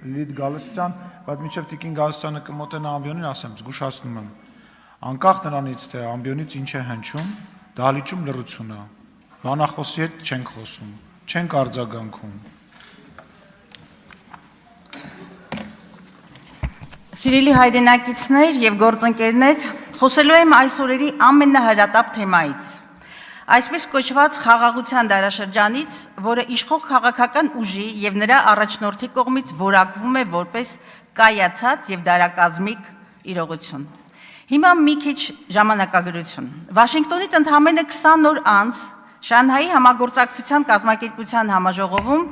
Լիլիթ Գալստյան, բայց մինչև Տիկին Գալստյանը կմոտենա ամբիոնին, ասեմ, զգուշացնում եմ, անկախ նրանից, թե ամբիոնից ինչ է հնչում, դահլիճում լռություն է, բանախոսի հետ չենք խոսում, չենք արձագանքում։ Սիրելի հայրենակիցներ և գործընկերներ, խոսելու եմ այս օրերի ամենահրատապ թեմայից, այսպես կոչված խաղաղության դարաշրջանից, որը իշխող քաղաքական ուժի և նրա առաջնորդի կողմից որակվում է որպես կայացած և դարակազմիկ իրողություն։ Հիմա մի քիչ ժամանակագրություն։ Վաշինգտոնից ընդամենը 20 օր անց Շանհայի համագործակցության կազմակերպության համաժողովում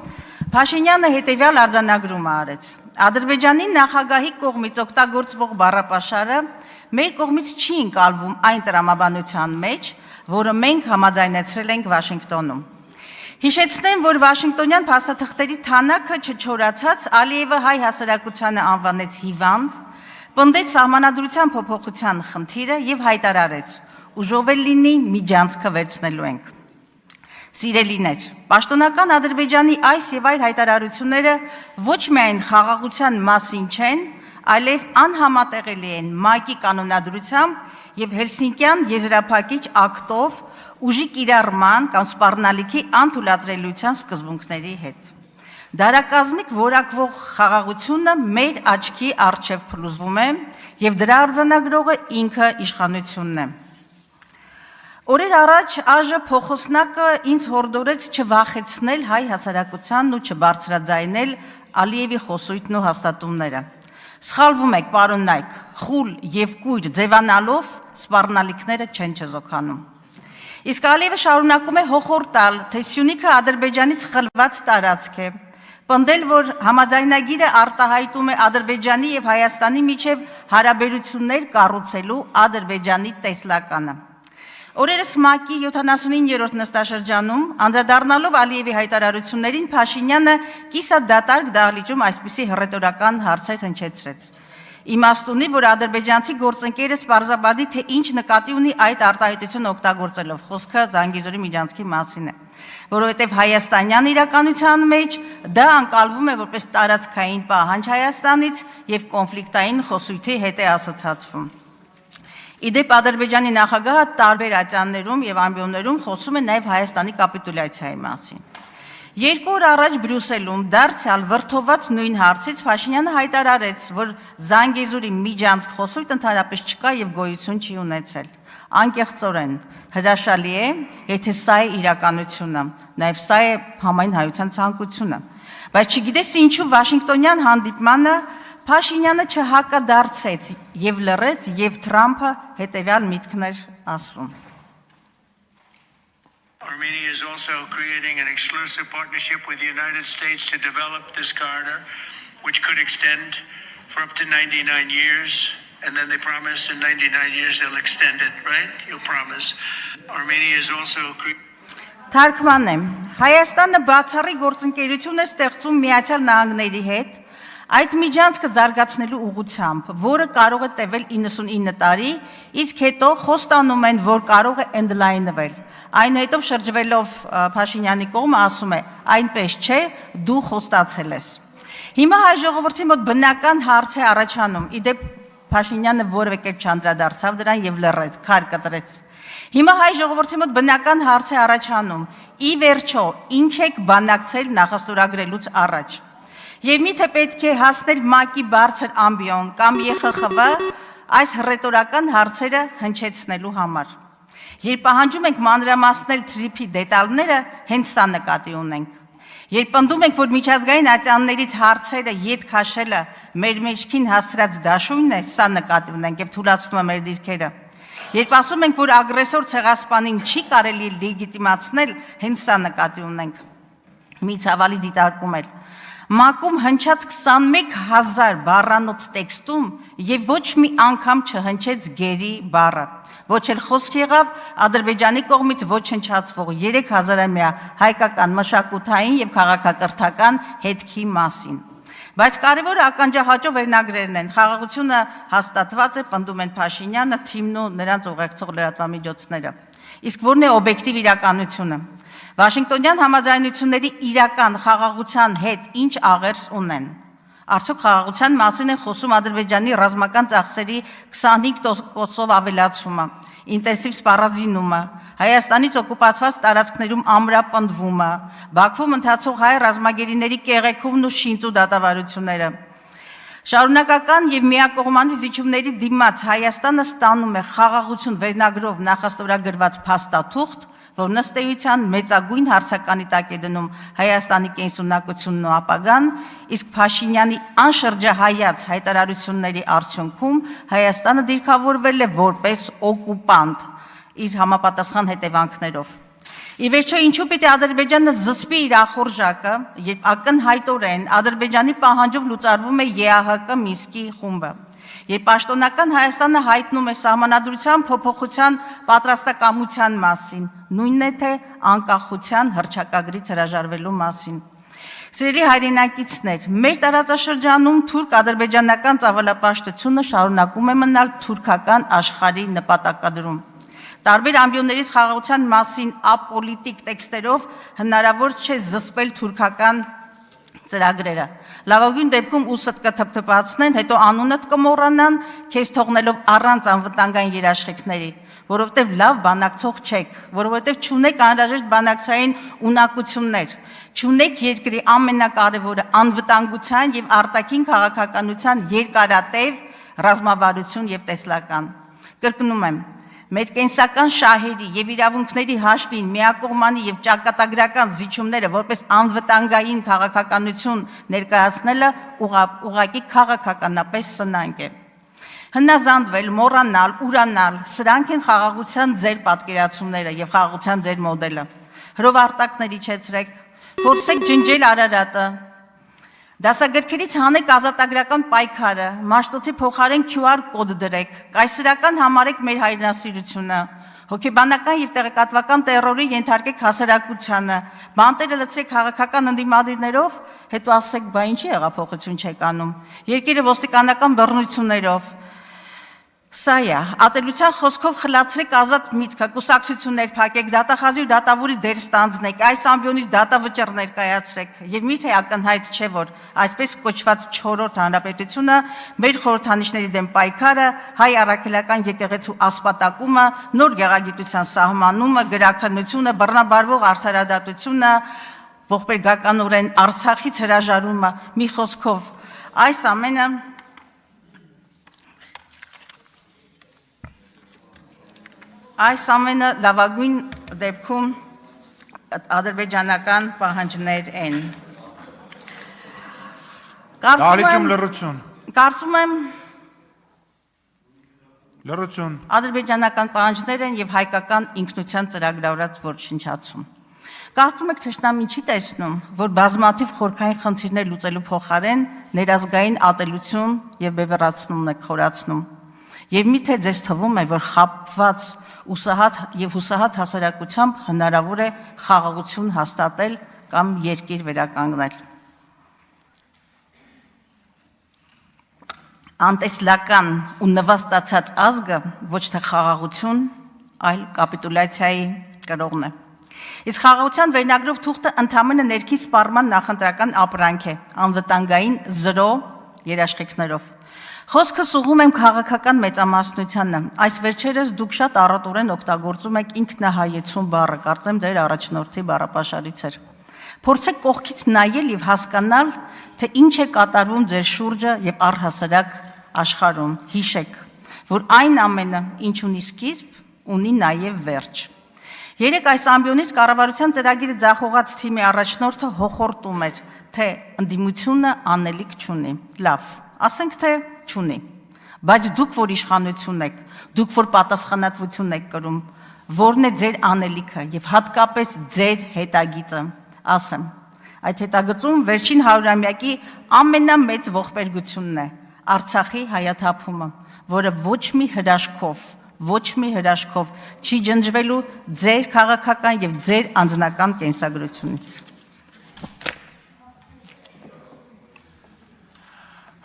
Փաշինյանը հետևյալ արձանագրումը արեց. Ադրբեջանի նախագահի կողմից օգտագործվող բառապաշարը մեր կողմից չի ընկալվում այն տրամաբանության մեջ, որը մենք համաձայնեցրել ենք Վաշինգտոնում։ Հիշեցնեմ, որ վաշինգտոնյան փաստաթղթերի թանակը չչորացած Ալիևը հայ հասարակությանը անվանեց հիվանդ, պնդեց սահմանադրության փոփոխության խնդիրը և հայտարարեց. ուժով էլ լինի միջանցքը վերցնելու ենք։ Սիրելիներ, պաշտոնական Ադրբեջանի այս և այլ հայտարարությունները ոչ միայն խաղաղության մասին չեն, այլև անհամատեղելի են ՄԱԿ-ի կանոնադրությամբ և Հելսինկյան եզրափակիչ ակտով ուժի կիրառման կամ սպառնալիքի անթույլատրելիության սկզբունքների հետ։ Դարակազմիկ որակվող խաղաղությունը մեր աչքի առջև փլուզվում է և դրա արձանագրողը ինքը իշխանությունն է։ Օրեր առաջ ԱԺ փոխոսնակը ինձ հորդորեց չվախեցնել հայ հասարակությանն ու չբարձրաձայնել Ալիևի խոսույթն ու հաստատումները։ Սխալվում եք, պարոն Նայք, խուլ և կույր ձևանալով սպառնալիքները չեն չեզոքանում։ Իսկ Ալիևը շարունակում է հոխորդ տալ, թե Սյունիքը Ադրբեջանից խլված տարածք է, պնդել, որ համաձայնագիրը արտահայտում է Ադրբեջանի և Հայաստանի միջև հարաբերություններ կառուցելու Ադրբեջանի տեսլականը։ Օրերս ՄԱԿ-ի 79-րդ նստաշրջանում, անդրադառնալով Ալիևի հայտարարություններին, Փաշինյանը կիսադատարկ դահլիճում այսպիսի հռետորական հարցեր հնչեցրեց։ Իմաստ ունի, որ ադրբեջանցի գործընկերս պարզաբանի, թե ինչ նկատի ունի այդ արտահայտությունը օգտագործելով, խոսքը Զանգեզուրի միջանցքի մասին է, որովհետև հայաստանյան իրականության մեջ դա ընկալվում է որպես տարածքային պահանջ Հայաստանից և կոնֆլիկտային խոսույթի հետ է ասոցացվում։ Իդեպ Ադրբեջանի նախագահը տարբեր ատյաններում և ամբիոններում խոսում է նաև Հայաստանի կապիտուլյացիայի մասին։ 2 օր առաջ Բրյուսելում դարձյալ վրդոված նույն հարցից Փաշինյանը հայտարարեց, որ Զանգեզուրի միջանցք խոսույթ ընդհանրապես չկա և գոյություն չի ունեցել։ Անկեղծորեն հրաշալի է, եթե սա է իրականությունը, նաև սա է համայն հայության ցանկությունը։ Բայց չգիտես ինչու Վաշինգտոնյան հանդիպմանը Փաշինյանը չհակադարձեց և լռեց, և Թրամփը հետևյալ միտքներ ասում։ Armenia is also creating an exclusive partnership with the United States to develop this corridor, which could extend for up to 99 years. And then they promise in 99 years they'll extend it, right? You'll promise. Armenia is also Թարգման եմ, Հայաստանը բացառիկ գործընկերություն է ստեղծում Միացյալ Նահանգների հետ, այդ միջանցքը զարգացնելու ուղղությամբ, որը կարող է տևել 99 տարի, իսկ հետո խոստանում են, որ կարող է ընդլայնվել։ Այնուհետև շրջվելով Փաշինյանի կողմը ասում է, այնպես չէ, դու խոստացել ես։ Հիմա հայ ժողովրդի մոտ բնական հարց է առաջանում, իդեպ Փաշինյանը որևէ կերպ չանդրադարձավ դրան և լռեց, քար կտրեց։ Հիմա հայ ժողովրդի մոտ բնական հարց է առաջանում, ի վերջո, ինչ եք բանակցել նախաստորագրելուց առաջ։ Եվ միթե պետք է հասնել ՄԱԿ-ի բարձր ամբիոն կամ ԵԽԽՎ այս հռետորական հարցերը հնչեցնելու համար։ Երբ պահանջում ենք մանրամասնել թրիփի դետալները, հենց սա նկատի ունենք։ Երբ պնդում ենք, որ միջազգային ատյաններից հարցերը ետ քաշելը մեր մեջքին հասրած դաշույնն է, սա նկատի ունենք և թուլացնում է մեր դիրքերը։ Երբ ասում ենք, որ ագրեսոր ցեղասպանին չի կարելի լեգիտիմացնել, հենց սա նկատի ունենք։ Մի ցավալի դիտարկում էլ։ ՄԱԿ-ում հնչած 21,000 բառանոց տեքստում և ոչ մի անգամ չհնչեց գերի բառը, ոչ էլ խոսք եղավ Ադրբեջանի կողմից ոչնչացվող 3000-ամյա հայկական մշակութային և քաղաքակրթական հետքի մասին։ Բայց կարևորը ականջահաճո վերնագրերն են, խաղաղությունը հաստատված է, պնդում են Փաշինյանը, թիմն ու նրանց ուղեկցող լրատվամիջոցները։ Իսկ որն է օբյեկտիվ իրականությունը։ Վաշինգտոնյան համաձայնությունների իրական խաղաղության հետ ինչ աղերս ունեն։ Արդյոք խաղաղության մասին են խոսում Ադրբեջանի ռազմական ծախսերի 25%-ով ավելացումը, ինտենսիվ սպառազինումը, Հայաստանից օկուպացված տարածքներում ամրապնդվումը, Բաքվում ընթացող հայ ռազմագերիների կեղեքումն ու շինծու դատավարությունները։ Շարունակական եւ միակողմանի զիջումների դիմաց Հայաստանը ստանում է խաղաղություն վերնագրով նախաստորագրված փաստաթուղթ, որ ըստ էության մեծագույն հարցականի տակ է դնում Հայաստանի կենսունակությունն ու ապագան, իսկ Փաշինյանի անշրջահայաց հայտարարությունների արդյունքում Հայաստանը դիրքավորվել է որպես օկուպանտ իր համապատասխան հետևանքներով։ Ի վերջո, ինչու պիտի Ադրբեջանը զսպի իր ախորժակը, երբ ակնհայտորեն Ադրբեջանի պահանջով լուծարվում է ԵԱՀԿ Մինսկի խումբը։ Երբ պաշտոնական Հայաստանը հայտնում է սահմանադրության փոփոխության պատրաստակամության մասին, նույնն է թե անկախության հռչակագրից հրաժարվելու մասին։ Սիրելի հայրենակիցներ, մեր տարածաշրջանում թուրք-ադրբեջանական ծավալապաշտությունը շարունակում է մնալ թուրքական աշխարհի նպատակադրում։ Տարբեր ամբիոններից խաղաղության մասին ապոլիտիկ տեքստերով հնարավոր չէ զսպել թուրքական ծրագրերը։ Լավագույն դեպքում ուսդ կթփթփացնեն, հետո անունդ կմոռանան, քեզ թողնելով առանց անվտանգային երաշխիքների, որովհետև լավ բանակցող չեք, որովհետև չունեք անհրաժեշտ բանակցային ունակություններ, չունեք երկրի ամենակարևորը անվտանգության եւ արտաքին քաղաքականության երկարատև ռազմավարություն եւ տեսլական։ Կրկնում եմ, մեր կենսական շահերի եւ իրավունքների հաշվին միակողմանի եւ ճակատագրական զիջումները որպես անվտանգային քաղաքականություն ներկայացնելը ուղղակի քաղաքականապես սնանկ է։ Հնազանդվել, մոռանալ, ուրանալ, սրանք են խաղաղության ձեր պատկերացումները եւ խաղաղության ձեր մոդելը։ Հրովարտակներ իջեցրեք, փորձեք ջնջել Արարատը, դասագրքերից հանեք ազատագրական պայքարը, Մաշտոցի փոխարեն QR կոդ դրեք, կայսրական համարեք մեր հայրենասիրությունը, հոգեբանական եւ տեղեկատվական տերորի ենթարկեք հասարակությանը, բանտերը լցրեք քաղաքական ընդդիմադիրներով, հետո ասեք, բա ինչի հեղափոխություն չեք անում, երկիրը ոստիկանական բռնություններով։ Սա է, ատելության խոսքով խլացրեք ազատ միտքը, կուսակցություններ փակեք, դատախազի ու դատավորի դեր ստանձնեք, այս ամբիոնից դատավճիռ ներկայացրեք, եւ միթե ակնհայտ չէ, որ այսպես կոչված 4-րդ հանրապետությունը, մեր խորհրդանիշների դեմ պայքարը, հայ առաքելական եկեղեցու ասպատակումը, նոր գեղագիտության սահմանումը, գրաքննությունը, բռնաբարվող արդարադատությունը, ողբերգականորեն Արցախից հրաժարումը, մի խոսքով, այս ամենը լավագույն դեպքում ադրբեջանական պահանջներ են։ Դահլիճում լռություն։ Կարծում եմ Լռություն։ ադրբեջանական պահանջներ են եւ հայկական ինքնության ծրագրավորած ոչնչացում։ Կարծում եք թշնամին չի տեսնում, որ բազմաթիվ խորքային խնդիրներ լուծելու փոխարեն ներազգային ատելություն եւ բևեռացումն է խորացնում։ Եվ միթե ձեզ թվում է, որ խաբված եւ հուսահատ հասարակությամբ հնարավոր է խաղաղություն հաստատել կամ երկիր վերականգնել։ Անտեսլական ու նվաստացած ազգը ոչ թե խաղաղություն, այլ կապիտուլյացիայի կրողն է։ Իսկ խաղաղության վերնագրով թուղթը ընդամենը ներքին սպառման նախընտրական ապրանք է, անվտանգային 0 երաշխիքներով։ Խոսքս ուղղում եմ քաղաքական մեծամասնությանը։ Այս վերջերս դուք շատ առատորեն օգտագործում եք ինքնահայեցում բառը, կարծեմ ձեր առաջնորդի բառապաշարից էր։ Փորձեք կողքից նայել եւ հասկանալ, թե ինչ է կատարվում ձեր շուրջը եւ առհասարակ աշխարհում։ Հիշեք, որ այն ամենը, ինչ ունի սկիզբ, ունի նաեւ վերջ։ Երեք այս ամբիոնից կառավարության ծրագիրը ձախողած թիմի առաջնորդը հոխորտում էր, թե ընդդիմությունը անելիք չունի։ Լավ, ասենք թե չունի, բայց դուք որ իշխանություն եք, դուք որ պատասխանատվություն եք կրում, որն է ձեր անելիքը եւ հատկապես ձեր հետագիծը, ասեմ, այդ հետագծում վերջին 100-ամյակի ամենամեծ ողբերգությունն է Արցախի հայաթափումը, որը ոչ մի հրաշքով չի ջնջվելու ձեր քաղաքական եւ ձեր անձնական կենսագրությունից։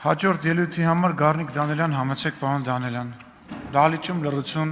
Հաջորդ ելույթի համար Գառնիկ Դանելյան, համեցեք պարոն Դանելյան։ Դահլիճում լռություն։